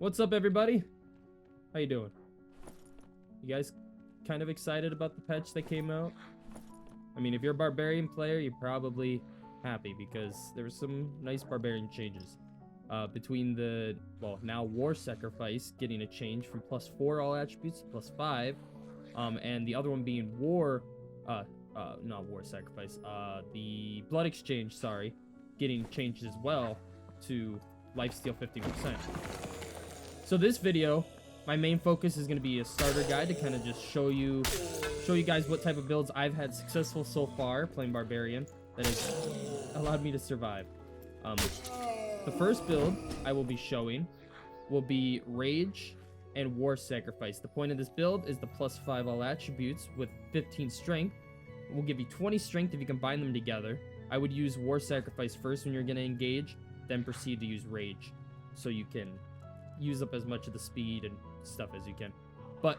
What's up, everybody? How you doing? You guys kind of excited about the patch that came out? I mean, if you're a barbarian player, you're probably happy because there were some nice barbarian changes. Between the, well, now War Sacrifice getting a change from +4 all attributes to +5, and the other one being not War Sacrifice, the Blood Exchange, sorry, getting changed as well to lifesteal 50%. So this video, my main focus is going to be a starter guide to kind of just show you guys what type of builds I've had successful so far playing Barbarian that has allowed me to survive. The first build I will be showing will be Rage and War Sacrifice. The point of this build is the +5 all attributes with 15 strength. It will give you 20 strength if you combine them together. I would use War Sacrifice first when you're going to engage, then proceed to use Rage, so you can use up as much of the speed and stuff as you can. But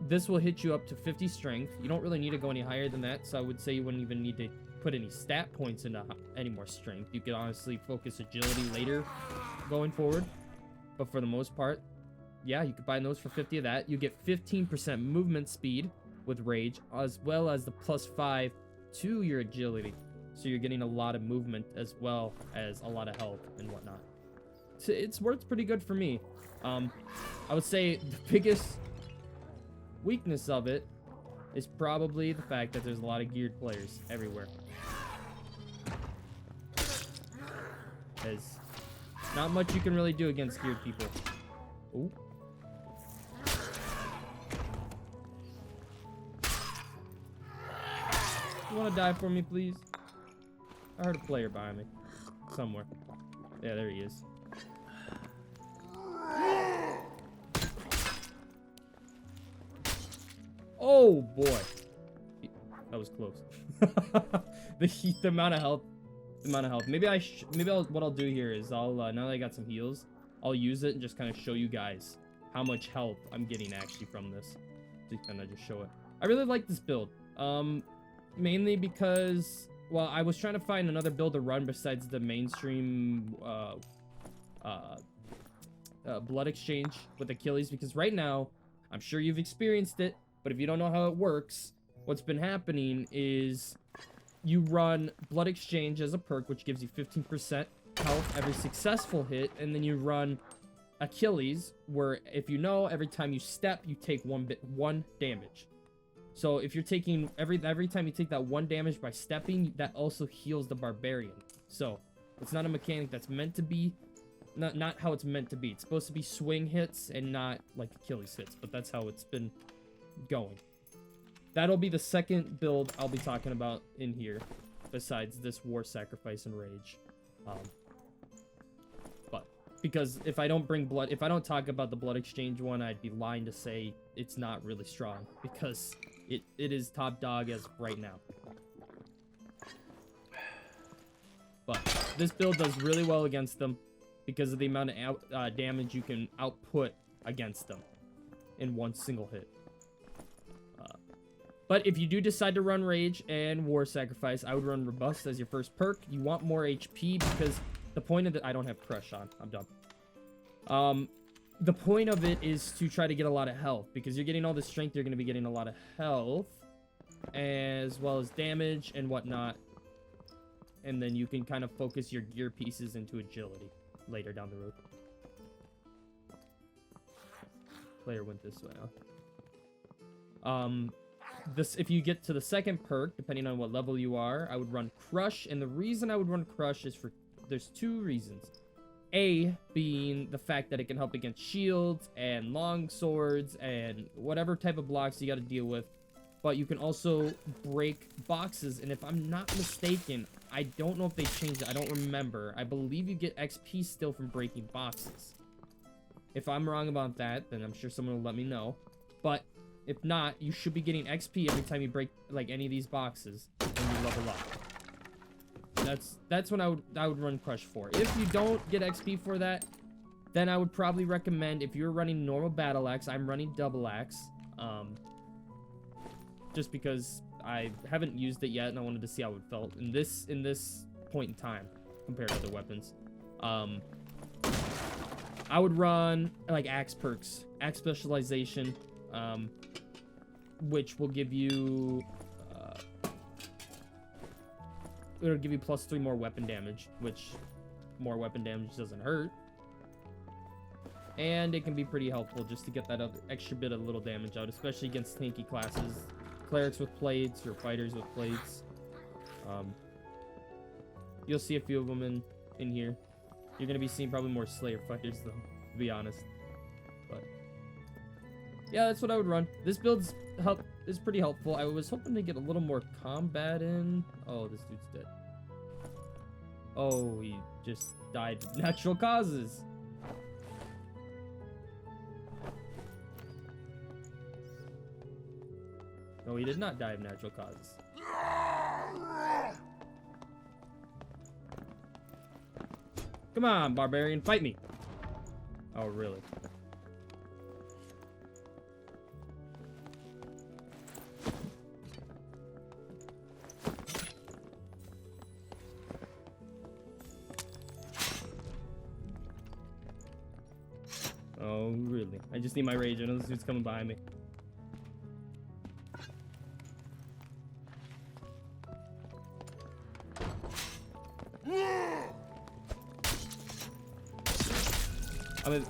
this will hit you up to 50 strength. You don't really need to go any higher than that, so I would say you wouldn't even need to put any stat points into any more strength. You could honestly focus agility later going forward, but for the most part, yeah, you could buy those for 50 of that. You get 15% movement speed with Rage, as well as the +5 to your agility, so you're getting a lot of movement as well as a lot of health and whatnot. So it's worked pretty good for me. I would say the biggest weakness of it is probably the fact that there's a lot of geared players everywhere. There's not much you can really do against geared people. Ooh. You want to die for me, please? I heard a player behind me. Somewhere. Yeah, there he is. Oh, boy. That was close. the amount of health. Maybe what I'll do here is now that I got some heals, I'll use it and just kind of show you guys how much health I'm getting actually from this. To kind of just show it. I really like this build. Mainly because, well, I was trying to find another build to run besides the mainstream Blood Exchange with Achilles, because right now, I'm sure you've experienced it, but if you don't know how it works, what's been happening is you run Blood Exchange as a perk, which gives you 15% health every successful hit, and then you run Achilles, where if you know, every time you step, you take one damage. So if you're taking every time you take that 1 damage by stepping, that also heals the Barbarian. So it's not a mechanic that's meant to be, not how it's meant to be. It's supposed to be swing hits and not like Achilles hits, but that's how it's been going. That'll be the second build I'll be talking about in here, besides this War Sacrifice and Rage. But because if I don't talk about the Blood Exchange one, I'd be lying to say it's not really strong, because it is top dog as of right now. But this build does really well against them because of the amount of damage you can output against them in one single hit. But if you do decide to run Rage and War Sacrifice, I would run Robust as your first perk. You want more HP because the point of it... I don't have Crush on. I'm dumb. The point of it is to try to get a lot of health, because you're getting all the strength, you're going to be getting a lot of health, as well as damage and whatnot. And then you can kind of focus your gear pieces into agility later down the road. Player went this way, huh? If you get to the second perk, depending on what level you are, I would run Crush, and the reason I would run Crush is there's two reasons. A, being the fact that it can help against shields and long swords and whatever type of blocks you got to deal with. But you can also break boxes, and if I'm not mistaken, I don't know if they changed it. I don't remember. I believe you get XP still from breaking boxes. If I'm wrong about that, then I'm sure someone will let me know. But if not, you should be getting XP every time you break like any of these boxes when you level up. That's when I would run Crush for. If you don't get XP for that, then I would probably recommend, if you're running normal battle axe, I'm running double axe. Just because I haven't used it yet and I wanted to see how it felt in this point in time compared to other weapons. I would run like axe perks, axe specialization, which will give you it'll give you +3 more weapon damage, which more weapon damage doesn't hurt. And it can be pretty helpful just to get that other extra bit of little damage out, especially against tanky classes, clerics with plates or fighters with plates. You'll see a few of them in here. You're gonna be seeing probably more Slayer fighters though, to be honest. But yeah, that's what I would run. This build's is pretty helpful. I was hoping to get a little more combat in. Oh, this dude's dead. Oh, he just died of natural causes. No, he did not die of natural causes. Come on, barbarian, fight me. Oh, really? Oh, really? I just need my rage. I know this dude's coming behind me. I mean,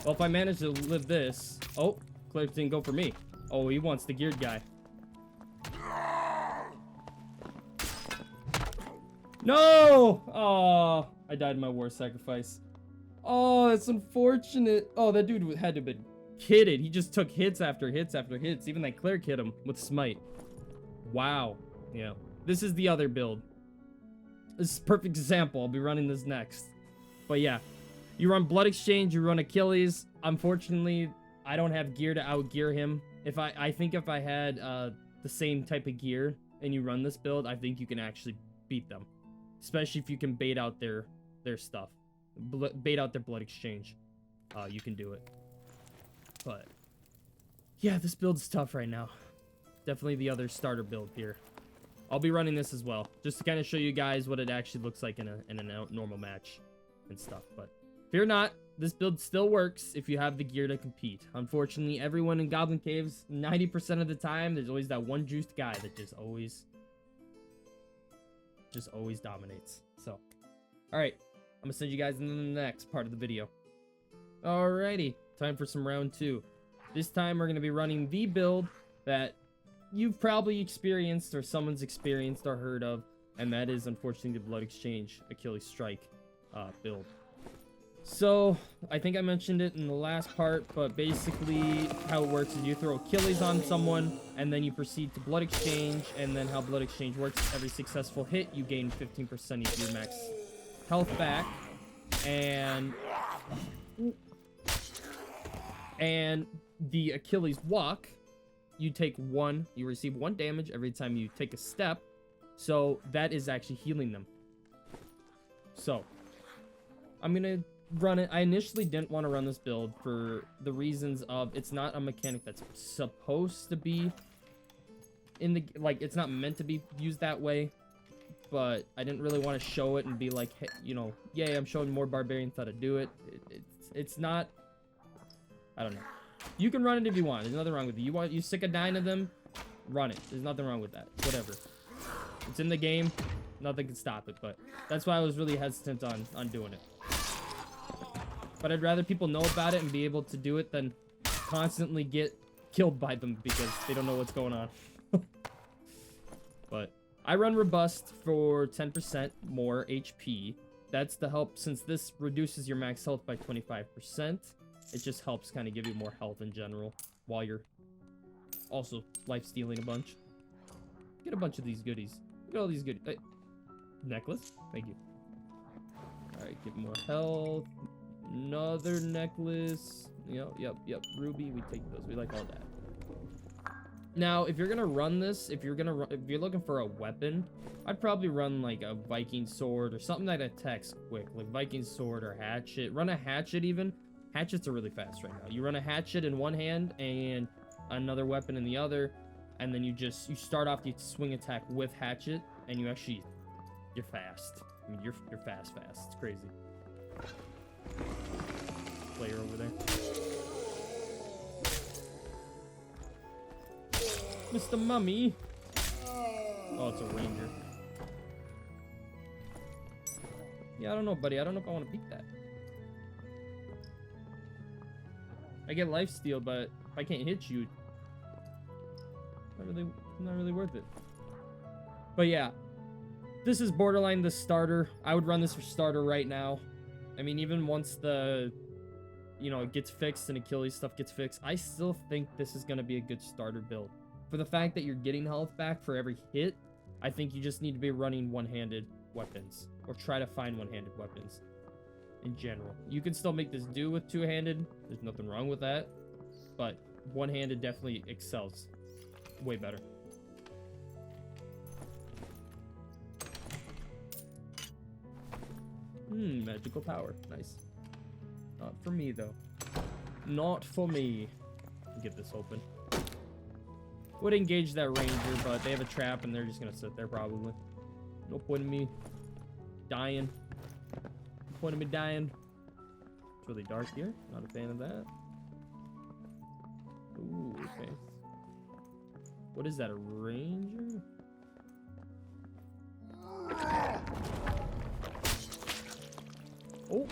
well, if I manage to live this... Oh, Cliff didn't go for me. Oh, he wants the geared guy. No! Oh, I died in my war sacrifice. Oh, that's unfortunate. Oh, that dude had to have been kitted. He just took hits after hits after hits. Even that cleric hit him with smite. Wow. Yeah. This is the other build. This is a perfect example. I'll be running this next. But yeah. You run Blood Exchange, you run Achilles. Unfortunately, I don't have gear to outgear him. I think if I had the same type of gear and you run this build, I think you can actually beat them. Especially if you can bait out their stuff. Bait out their Blood Exchange. You can do it. But yeah, this build's tough right now. Definitely the other starter build here. I'll be running this as well, just to kind of show you guys what it actually looks like in a normal match and stuff. But fear not, this build still works if you have the gear to compete. Unfortunately, everyone in Goblin Caves, 90% of the time, there's always that one juiced guy that just always dominates. So, alright, I'm gonna send you guys into the next part of the video. Alrighty, time for some round 2. This time we're gonna be running the build that you've probably experienced or someone's experienced or heard of, and that is unfortunately the Blood Exchange Achilles Strike build. So I think I mentioned it in the last part, but basically how it works is you throw Achilles on someone and then you proceed to Blood Exchange, and then how Blood Exchange works, every successful hit you gain 15% of your max health back, and the Achilles walk, you receive 1 damage every time you take a step, so that is actually healing them. So I'm gonna run it. I initially didn't want to run this build for the reasons of it's not a mechanic that's supposed to be in the, like, it's not meant to be used that way, but I didn't really want to show it and be like, hey, you know, yay, I'm showing more barbarians how to do it. It's not, I don't know. You can run it if you want. There's nothing wrong with it. You sick of 9 of them, run it. There's nothing wrong with that. Whatever. It's in the game. Nothing can stop it, but that's why I was really hesitant on doing it. But I'd rather people know about it and be able to do it than constantly get killed by them because they don't know what's going on. But I run Robust for 10% more HP. That's to help, since this reduces your max health by 25%. It just helps kind of give you more health in general while you're also life-stealing a bunch. Get a bunch of these goodies. Look at all these goodies. Hey. Necklace? Thank you. Alright, get more health. Another necklace. Yep. Ruby, we take those. We like all that. Now, if you're gonna run this, if you're looking for a weapon, I'd probably run like a Viking sword or something that attacks quick, like Viking sword or hatchet. Run a hatchet even. Hatchets are really fast right now. You run a hatchet in one hand and another weapon in the other, and then you start off the swing attack with hatchet, and you're fast. I mean, you're fast. It's crazy. over there. Mr. Mummy. Oh, it's a ranger. Yeah, I don't know, buddy. I don't know if I want to beat that. I get lifesteal, but if I can't hit you, not really worth it. But yeah, this is borderline the starter. I would run this for starter right now. I mean, even once the, you know, it gets fixed and Achilles stuff gets fixed, I still think this is going to be a good starter build. For the fact that you're getting health back for every hit, I think you just need to be running one-handed weapons. Or try to find one-handed weapons. In general. You can still make this do with two-handed. There's nothing wrong with that. But one-handed definitely excels. Way better. Magical power. Nice. Not for me, though. Not for me. Get this open. Would engage that ranger, but they have a trap and they're just gonna sit there probably. No point in me dying. No point in me dying. It's really dark here. Not a fan of that. Ooh, okay. What is that, a ranger? Oh,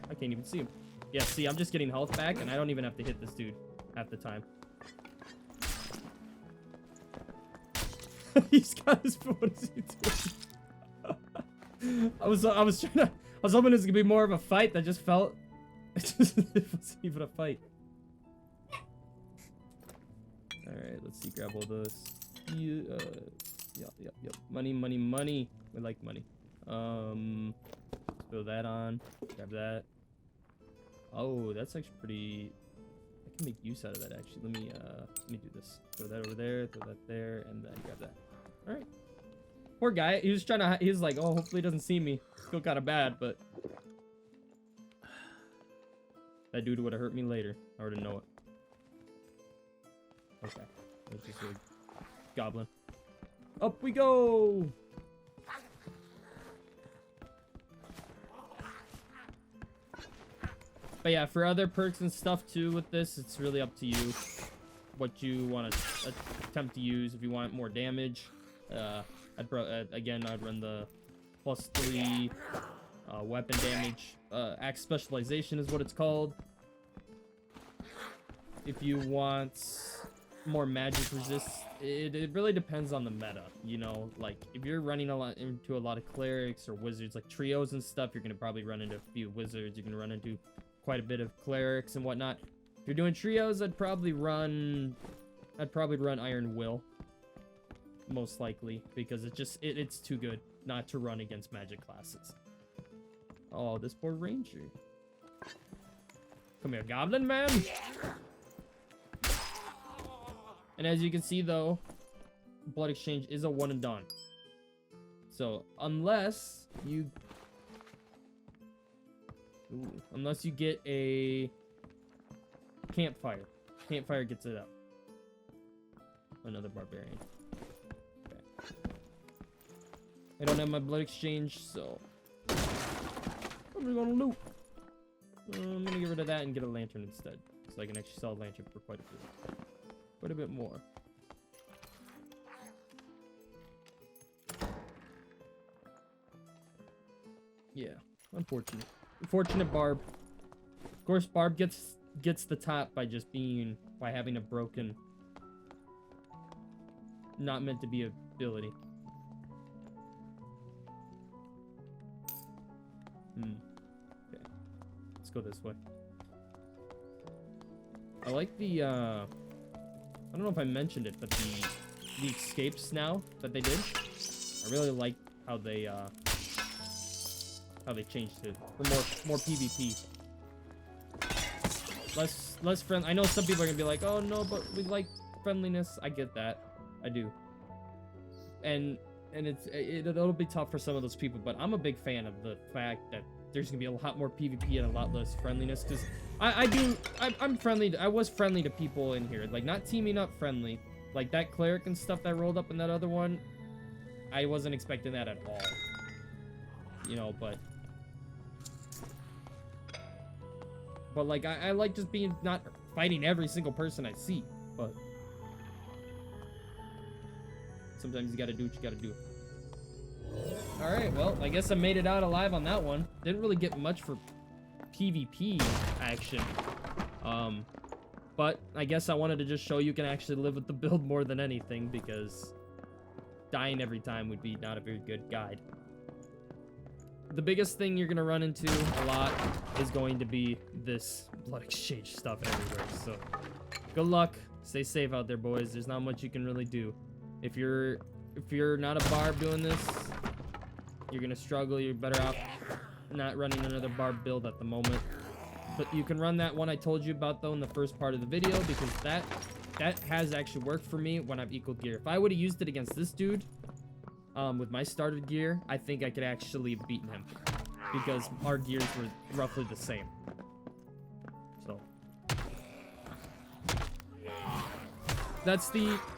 I can't even see him. Yeah, see, I'm just getting health back, and I don't even have to hit this dude half the time. He's got his. What is he doing? I was hoping this could be more of a fight. That just felt. It wasn't even a fight. All right, let's see. Grab all this. Yep. Money. We like money. Throw that on. Grab that. Oh, that's actually pretty. I can make use out of that actually. Let me do this. Throw that over there. Throw that there, and then grab that. All right. Poor guy. He was trying to. He was like, oh, hopefully he doesn't see me. Feel kind of bad, but that dude would have hurt me later. I already know it. Okay. Let's just a goblin. Up we go. But yeah, for other perks and stuff too with this, it's really up to you what you want to attempt to use. If you want more damage, I'd run the +3 weapon damage. Axe specialization is what it's called. If you want more magic resist, it really depends on the meta, you know. Like if you're running into a lot of clerics or wizards, like trios and stuff, you're gonna probably run into a few wizards. You're gonna run into quite a bit of clerics and whatnot. If you're doing trios, I'd probably run Iron Will, most likely, because it's too good not to run against magic classes. Oh, this poor ranger. Come here, goblin man. And as you can see, though, blood exchange is a one and done. So unless you get a campfire. Campfire gets it up. Another barbarian. Okay. I don't have my blood exchange, so I'm just gonna loot. I'm gonna get rid of that and get a lantern instead, so I can actually sell a lantern for quite a bit more. Yeah, unfortunate. Unfortunate Barb. Of course, Barb gets the top by having a broken, not meant to be ability. Okay. Let's go this way. I like the I don't know if I mentioned it, but the escapes now that they did, I really like how they changed it for more PvP. Less friend. I know some people are gonna be like, oh no, but we like friendliness. I get that. I do. And it'll be tough for some of those people, but I'm a big fan of the fact that there's gonna be a lot more PvP and a lot less friendliness, because I'm friendly. I was friendly to people in here, like not teaming up friendly, like that cleric and stuff that rolled up in that other one. I wasn't expecting that at all, you know. But But like, I like just being not fighting every single person I see. But sometimes you gotta do what you gotta do. Alright, well, I guess I made it out alive on that one. Didn't really get much for PvP action. But I guess I wanted to just show you can actually live with the build more than anything, because dying every time would be not a very good guide. The biggest thing you're gonna run into a lot is going to be this blood exchange stuff everywhere. So good luck. Stay safe out there, boys. There's not much you can really do. If you're not a barb doing this, you're gonna struggle. You're better off not running another barb build at the moment. But you can run that one I told you about though in the first part of the video, because that has actually worked for me when I've equaled gear. If I would have used it against this dude with my started gear, I think I could actually have beaten him, because our gears were roughly the same. So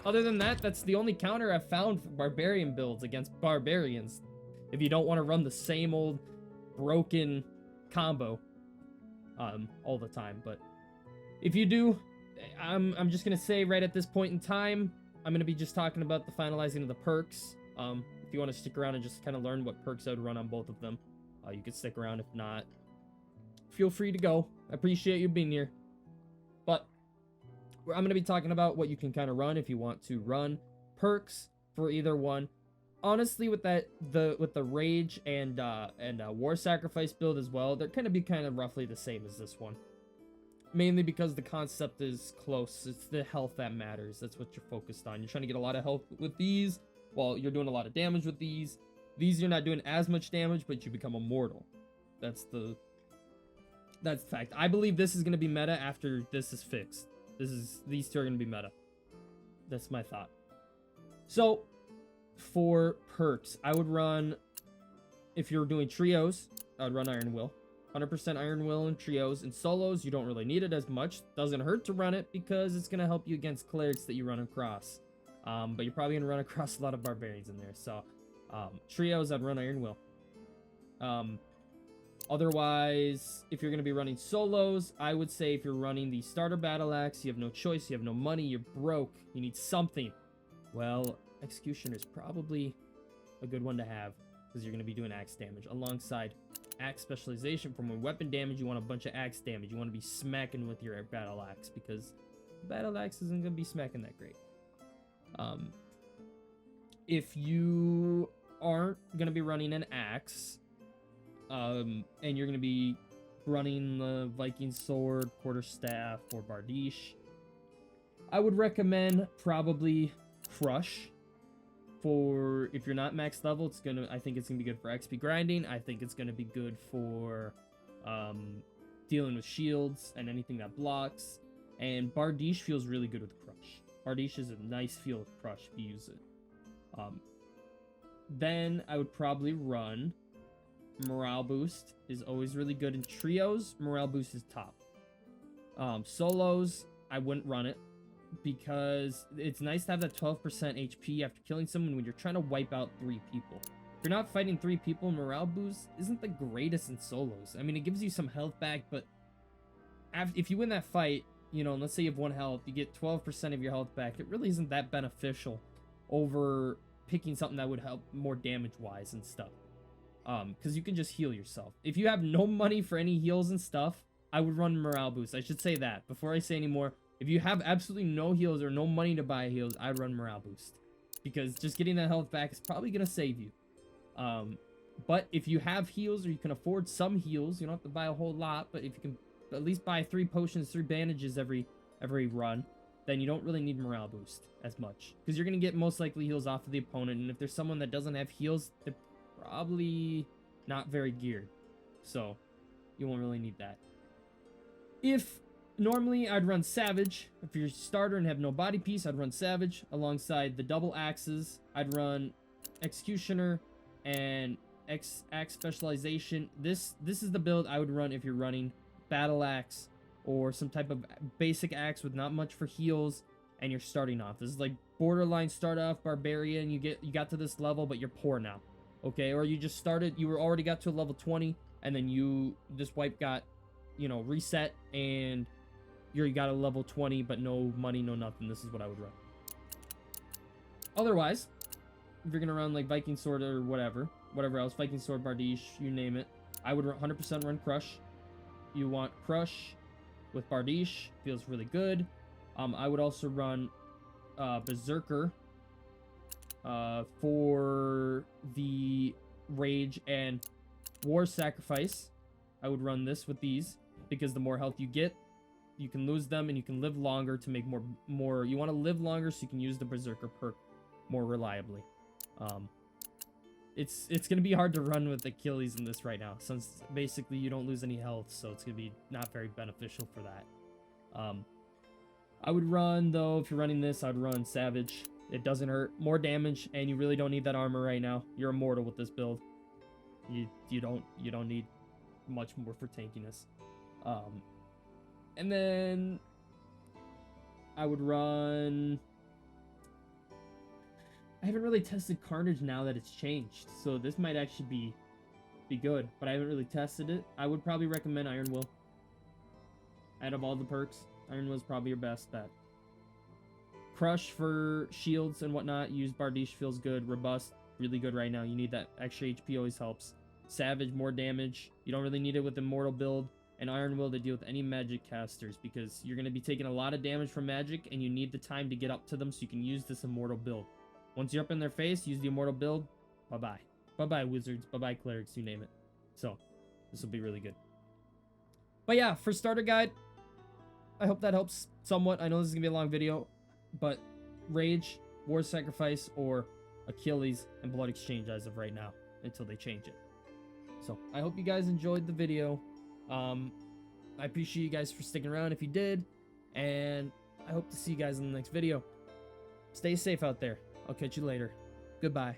other than that, that's the only counter I've found for barbarian builds against barbarians. If you don't want to run the same old broken combo all the time. But if you do, I'm just gonna say right at this point in time, I'm gonna be just talking about the finalizing of the perks. If you want to stick around and just kind of learn what perks I would run on both of them, you could stick around. If not, feel free to go. I appreciate you being here. But I'm gonna be talking about what you can kind of run if you want to run perks for either one. Honestly, with the rage and war sacrifice build as well, they're gonna be kind of roughly the same as this one. Mainly because the concept is close. It's the health that matters. That's what you're focused on. You're trying to get a lot of health with these, while you're doing a lot of damage with these. These you're not doing as much damage, but you become immortal. That's the fact. I believe this is gonna be meta after this is fixed. These two are gonna be meta. That's my thought. So for perks, I would run, if you're doing trios, I would run Iron Will. 100% Iron Will in trios. In solos, you don't really need it as much. Doesn't hurt to run it because it's going to help you against clerics that you run across. But you're probably going to run across a lot of barbarians in there. So trios, I'd run Iron Will. Otherwise, if you're going to be running solos, I would say if you're running the starter battle axe, you have no choice, you have no money, you're broke, you need something. Well, Executioner is probably a good one to have, because you're going to be doing axe damage alongside axe specialization. For more weapon damage, you want a bunch of axe damage. You want to be smacking with your battle axe, because battle axe isn't going to be smacking that great. If you aren't going to be running an axe, and you're going to be running the Viking sword, quarterstaff, or bardiche, I would recommend probably Crush. For if you're not max level, I think it's gonna be good for XP grinding. I think it's gonna be good for dealing with shields and anything that blocks. And Bardiche feels really good with Crush. Bardiche is a nice feel with Crush if you use it. Then I would probably run Morale Boost. Is always really good in trios. Morale Boost is top. Solos, I wouldn't run it, because it's nice to have that 12% HP after killing someone when you're trying to wipe out 3 people. If you're not fighting 3 people, morale boost isn't the greatest in solos. I mean, it gives you some health back, but if you win that fight, you know, let's say you have 1 health, you get 12% of your health back. It really isn't that beneficial over picking something that would help more damage-wise and stuff. Because you can just heal yourself. If you have no money for any heals and stuff, I would run morale boost. I should say that before I say any more. If you have absolutely no heals or no money to buy heals, I'd run Morale Boost, because just getting that health back is probably going to save you. But if you have heals, or you can afford some heals, you don't have to buy a whole lot, but if you can at least buy 3 potions, 3 bandages every run, then you don't really need Morale Boost as much, because you're going to get most likely heals off of the opponent, and if there's someone that doesn't have heals, they're probably not very geared, so you won't really need that. Normally, I'd run Savage. If you're a starter and have no body piece, I'd run Savage. Alongside the double axes, I'd run Executioner and axe specialization. This is the build I would run if you're running battle axe or some type of basic axe with not much for heals, and you're starting off. This is like borderline start off barbarian. You got to this level, but you're poor now, okay? Or you just started, you already got to a level 20, and then this wipe got you know, reset and you got a level 20, but no money, no nothing. This is what I would run. Otherwise, if you're gonna run like Viking Sword or whatever else, Viking Sword, Bardiche, you name it, I would 100% run Crush. You want Crush with Bardiche, feels really good. I would also run Berserker for the Rage and War Sacrifice. I would run this with these because the more health you get, you can lose them and you can live longer to make more. You want to live longer so you can use the Berserker perk more reliably. It's gonna be hard to run with Achilles in this right now, since basically you don't lose any health, so it's gonna be not very beneficial for that. I would run, though, if you're running this, I'd run Savage. It doesn't hurt, more damage, and you really don't need that armor right now. You're immortal with this build. You don't need much more for tankiness. And then I would run. I haven't really tested Carnage now that it's changed, so this might actually be good, but I haven't really tested it. I would probably recommend Iron Will. Out of all the perks, Iron Will is probably your best bet. Crush for shields and whatnot. Use Bardiche, feels good. Robust, really good right now. You need that extra HP, always helps. Savage, more damage. You don't really need it with Immortal build. And Iron Will to deal with any magic casters, because you're going to be taking a lot of damage from magic, and you need the time to get up to them so you can use this Immortal build. Once you're up in their face, use the Immortal build. Bye-bye. Bye-bye, Wizards. Bye-bye, Clerics. You name it. So, this will be really good. But yeah, for starter guide, I hope that helps somewhat. I know this is going to be a long video, but Rage, War Sacrifice, or Achilles and Blood Exchange as of right now, until they change it. So, I hope you guys enjoyed the video. I appreciate you guys for sticking around if you did, and I hope to see you guys in the next video. Stay safe out there. I'll catch you later. Goodbye.